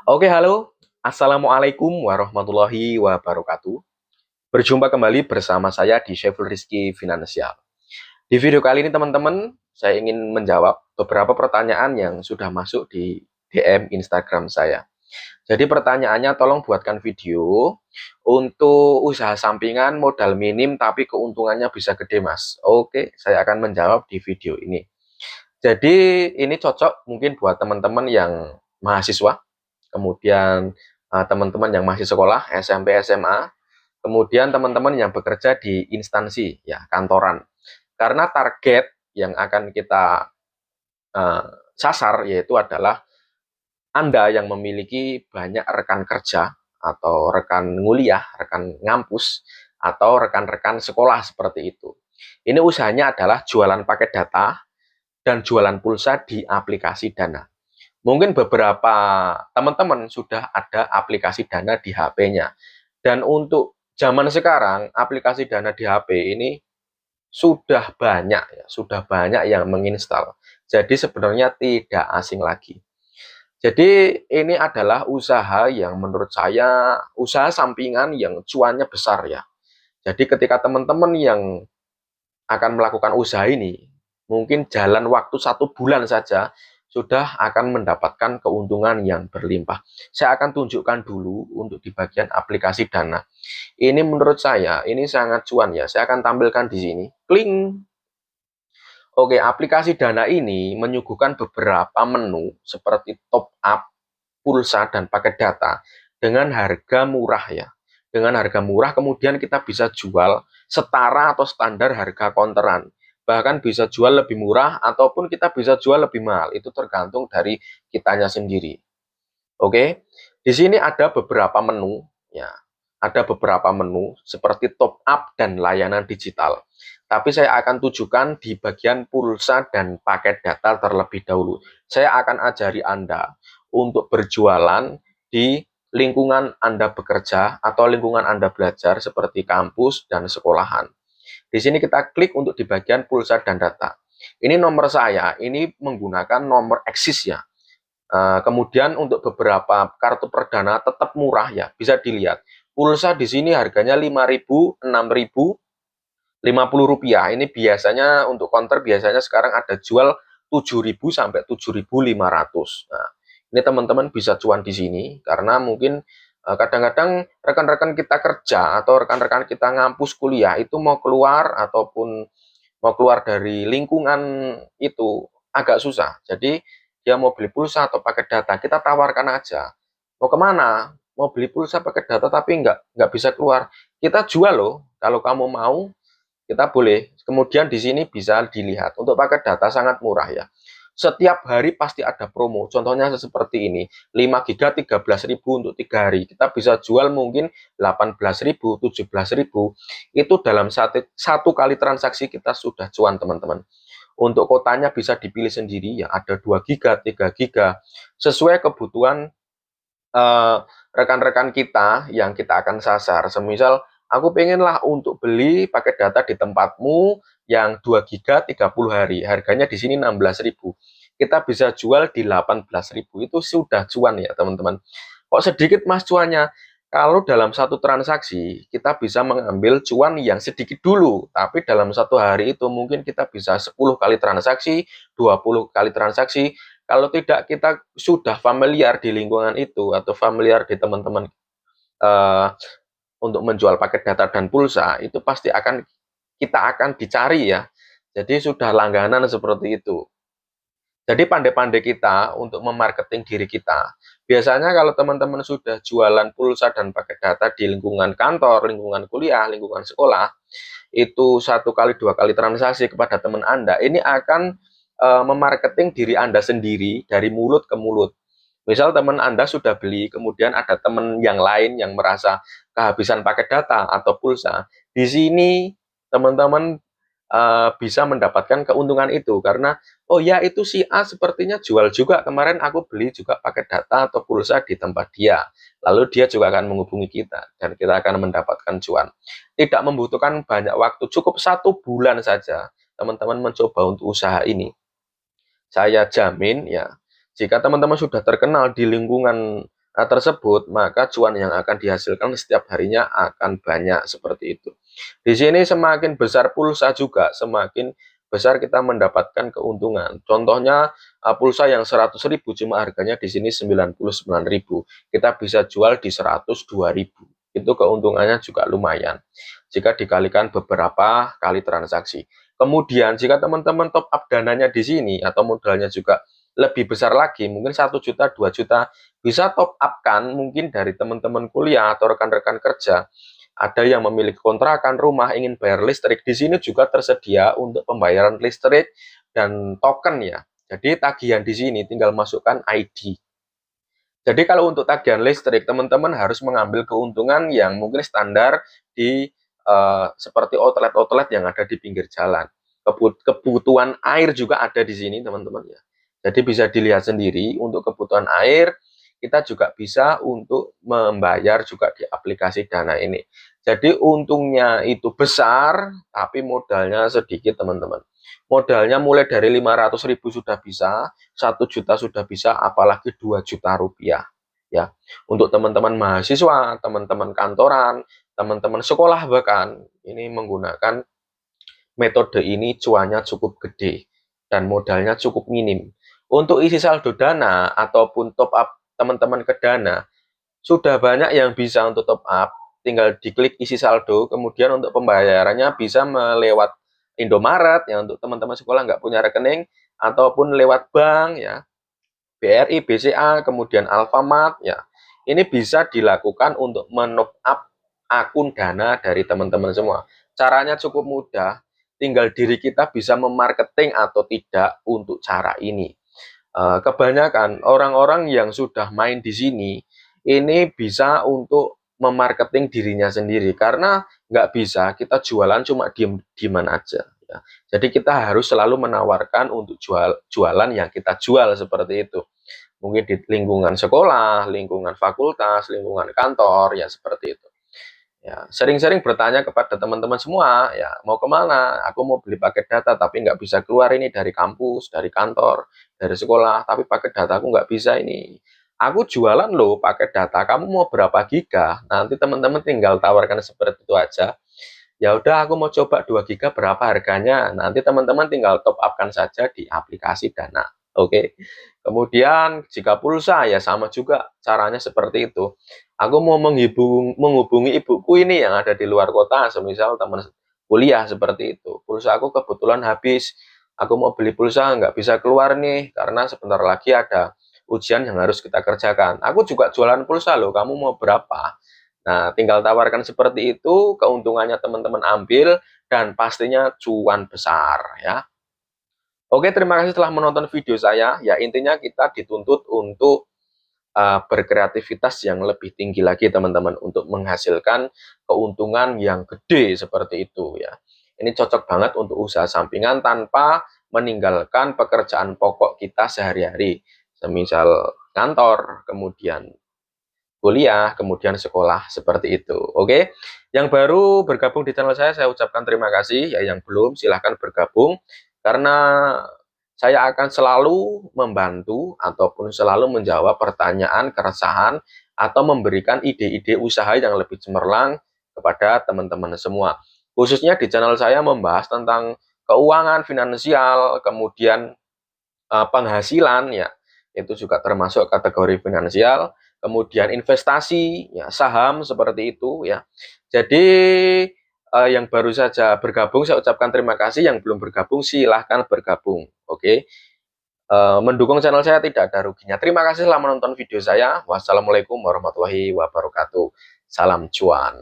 Oke, halo. Assalamualaikum warahmatullahi wabarakatuh. Berjumpa kembali bersama saya di Syeful Rizky Finansial. Di video kali ini teman-teman, saya ingin menjawab beberapa pertanyaan yang sudah masuk di DM Instagram saya. Jadi pertanyaannya tolong buatkan video untuk usaha sampingan modal minim tapi keuntungannya bisa gede, Mas. Oke, saya akan menjawab di video ini. Jadi ini cocok mungkin buat teman-teman yang mahasiswa, kemudian teman-teman yang masih sekolah SMP SMA, kemudian teman-teman yang bekerja di instansi ya kantoran. Karena target yang akan kita uh, sasar yaitu adalah Anda yang memiliki banyak rekan kerja atau rekan nguliah, rekan ngampus, atau rekan-rekan sekolah seperti itu. Ini usahanya adalah jualan paket data dan jualan pulsa di aplikasi Dana. Mungkin beberapa teman-teman sudah ada aplikasi Dana di HP-nya. Dan untuk zaman sekarang, aplikasi Dana di HP ini sudah banyak yang menginstal. Jadi sebenarnya tidak asing lagi. Jadi ini adalah usaha yang menurut saya usaha sampingan yang cuannya besar ya. Jadi ketika teman-teman yang akan melakukan usaha ini, mungkin jalan waktu 1 bulan saja sudah akan mendapatkan keuntungan yang berlimpah. Saya akan tunjukkan dulu untuk di bagian aplikasi Dana. Ini menurut saya, ini sangat cuan ya. Saya akan tampilkan di sini. Kling. Oke, aplikasi Dana ini menyuguhkan beberapa menu seperti top up, pulsa, dan paket data dengan harga murah ya. Dengan harga murah kemudian kita bisa jual setara atau standar harga konteran. Bahkan bisa jual lebih murah ataupun kita bisa jual lebih mahal. Itu tergantung dari kitanya sendiri. Oke. Di sini ada beberapa menu ya. Ada beberapa menu seperti top up dan layanan digital. Tapi saya akan tujukan di bagian pulsa dan paket data terlebih dahulu. Saya akan ajari Anda untuk berjualan di lingkungan Anda bekerja atau lingkungan Anda belajar seperti kampus dan sekolahan. Di sini kita klik untuk di bagian pulsa dan data. Ini nomor saya, ini menggunakan nomor eksis ya. Kemudian untuk beberapa kartu perdana tetap murah ya, bisa dilihat. Pulsa di sini harganya 5.000, 6.000, Rp50. Ini biasanya untuk counter biasanya sekarang ada jual 7.000 sampai 7.500. Nah, ini teman-teman bisa cuan di sini karena mungkin kadang-kadang rekan-rekan kita kerja atau rekan-rekan kita ngampus kuliah itu mau keluar ataupun mau keluar dari lingkungan itu agak susah. Jadi dia mau beli pulsa atau pakai data, kita tawarkan aja. Mau kemana? Mau beli pulsa pakai data tapi nggak bisa keluar. Kita jual loh. Kalau kamu mau, kita boleh. Kemudian di sini bisa dilihat. Untuk pakai data sangat murah ya. Setiap hari pasti ada promo. Contohnya seperti ini. 5 giga 13.000 untuk 3 hari. Kita bisa jual mungkin 18.000, 17.000. Itu dalam satu kali transaksi kita sudah cuan teman-teman. Untuk kotanya bisa dipilih sendiri ya. Ada 2 giga, 3 giga. Sesuai kebutuhan rekan-rekan kita yang kita akan sasar. Semisal aku pengenlah untuk beli paket data di tempatmu yang 2 giga 30 hari. Harganya di sini 16.000. Kita bisa jual di 18.000. Itu sudah cuan ya, teman-teman. Kok sedikit Mas cuannya? Kalau dalam satu transaksi, kita bisa mengambil cuan yang sedikit dulu. Tapi dalam satu hari itu mungkin kita bisa 10 kali transaksi, 20 kali transaksi. Kalau tidak kita sudah familiar di lingkungan itu atau familiar di teman-teman uh, untuk menjual paket data dan pulsa, itu pasti kita akan dicari ya. Jadi sudah langganan seperti itu. Jadi pandai-pandai kita untuk memarketing diri kita. Biasanya kalau teman-teman sudah jualan pulsa dan paket data di lingkungan kantor, lingkungan kuliah, lingkungan sekolah, itu 1 kali 2 kali transaksi kepada teman Anda, ini akan memarketing diri Anda sendiri dari mulut ke mulut. Misal teman Anda sudah beli, kemudian ada teman yang lain yang merasa kehabisan paket data atau pulsa. Di sini teman-teman bisa mendapatkan keuntungan itu karena oh ya itu si A sepertinya jual juga kemarin aku beli juga paket data atau pulsa di tempat dia, lalu dia juga akan menghubungi kita dan kita akan mendapatkan cuan. Tidak membutuhkan banyak waktu, cukup 1 bulan saja teman-teman mencoba untuk usaha ini. Saya jamin ya, jika teman-teman sudah terkenal di lingkungan tersebut, maka cuan yang akan dihasilkan setiap harinya akan banyak seperti itu. Di sini semakin besar pulsa juga, semakin besar kita mendapatkan keuntungan. Contohnya pulsa yang 100.000 cuma harganya di sini 99.000. Kita bisa jual di 102.000. Itu keuntungannya juga lumayan jika dikalikan beberapa kali transaksi. Kemudian jika teman-teman top up dananya di sini atau modalnya juga lebih besar lagi, mungkin 1 juta, 2 juta, bisa top up kan mungkin dari teman-teman kuliah atau rekan-rekan kerja. Ada yang memiliki kontrakan rumah, ingin bayar listrik, di sini juga tersedia untuk pembayaran listrik dan token ya. Jadi tagihan di sini tinggal masukkan ID. Jadi kalau untuk tagihan listrik, teman-teman harus mengambil keuntungan yang mungkin standar di seperti outlet-outlet yang ada di pinggir jalan. Kebutuhan air juga ada di sini, teman-teman ya. Jadi bisa dilihat sendiri untuk kebutuhan air, kita juga bisa untuk membayar juga di aplikasi Dana ini. Jadi untungnya itu besar, tapi modalnya sedikit, teman-teman. Modalnya mulai dari 500.000 sudah bisa, 1 juta sudah bisa, apalagi 2 juta rupiah. Ya, untuk teman-teman mahasiswa, teman-teman kantoran, teman-teman sekolah bahkan, ini menggunakan metode ini cuannya cukup gede dan modalnya cukup minim. Untuk isi saldo Dana ataupun top up teman-teman ke Dana, sudah banyak yang bisa untuk top up, tinggal diklik isi saldo, kemudian untuk pembayarannya bisa melewat Indomaret, ya untuk teman-teman sekolah nggak punya rekening, ataupun lewat bank, ya BRI, BCA, kemudian Alfamart, ya ini bisa dilakukan untuk men-top up akun Dana dari teman-teman semua. Caranya cukup mudah, tinggal diri kita bisa memarketing atau tidak untuk cara ini. Kebanyakan orang-orang yang sudah main di sini ini bisa untuk memarketing dirinya sendiri karena nggak bisa kita jualan cuma diem-dieman aja ya. Jadi kita harus selalu menawarkan untuk jualan yang kita jual seperti itu. Mungkin di lingkungan sekolah, lingkungan fakultas, lingkungan kantor ya seperti itu. Ya, sering-sering bertanya kepada teman-teman semua, ya mau kemana? Aku mau beli paket data, tapi nggak bisa keluar ini dari kampus, dari kantor, dari sekolah, tapi paket data aku nggak bisa ini. Aku jualan loh paket data, kamu mau berapa giga? Nanti teman-teman tinggal tawarkan seperti itu aja. Ya udah, aku mau coba 2 giga berapa harganya? Nanti teman-teman tinggal top up-kan saja di aplikasi Dana. Oke. Kemudian jika pulsa ya sama juga caranya seperti itu. Aku mau menghubungi ibuku ini yang ada di luar kota, semisal teman kuliah seperti itu. Pulsa aku kebetulan habis. Aku mau beli pulsa nggak bisa keluar nih karena sebentar lagi ada ujian yang harus kita kerjakan. Aku juga jualan pulsa loh, kamu mau berapa? Nah, tinggal tawarkan seperti itu, keuntungannya teman-teman ambil, dan pastinya cuan besar ya. Oke, terima kasih telah menonton video saya. Ya, intinya kita dituntut untuk berkreativitas yang lebih tinggi lagi teman-teman untuk menghasilkan keuntungan yang gede seperti itu ya. Ini cocok banget untuk usaha sampingan tanpa meninggalkan pekerjaan pokok kita sehari-hari. Semisal kantor, kemudian kuliah, kemudian sekolah, seperti itu. Oke, yang baru bergabung di channel saya ucapkan terima kasih. Ya, yang belum silahkan bergabung, karena saya akan selalu membantu ataupun selalu menjawab pertanyaan, keresahan, atau memberikan ide-ide usaha yang lebih cemerlang kepada teman-teman semua. Khususnya di channel saya membahas tentang keuangan, finansial, kemudian penghasilan, ya itu juga termasuk kategori finansial, kemudian investasi, ya saham seperti itu ya. Jadi yang baru saja bergabung saya ucapkan terima kasih, yang belum bergabung silahkan bergabung. Oke. Mendukung channel saya tidak ada ruginya. Terima kasih telah menonton video saya. Wassalamualaikum warahmatullahi wabarakatuh. Salam cuan.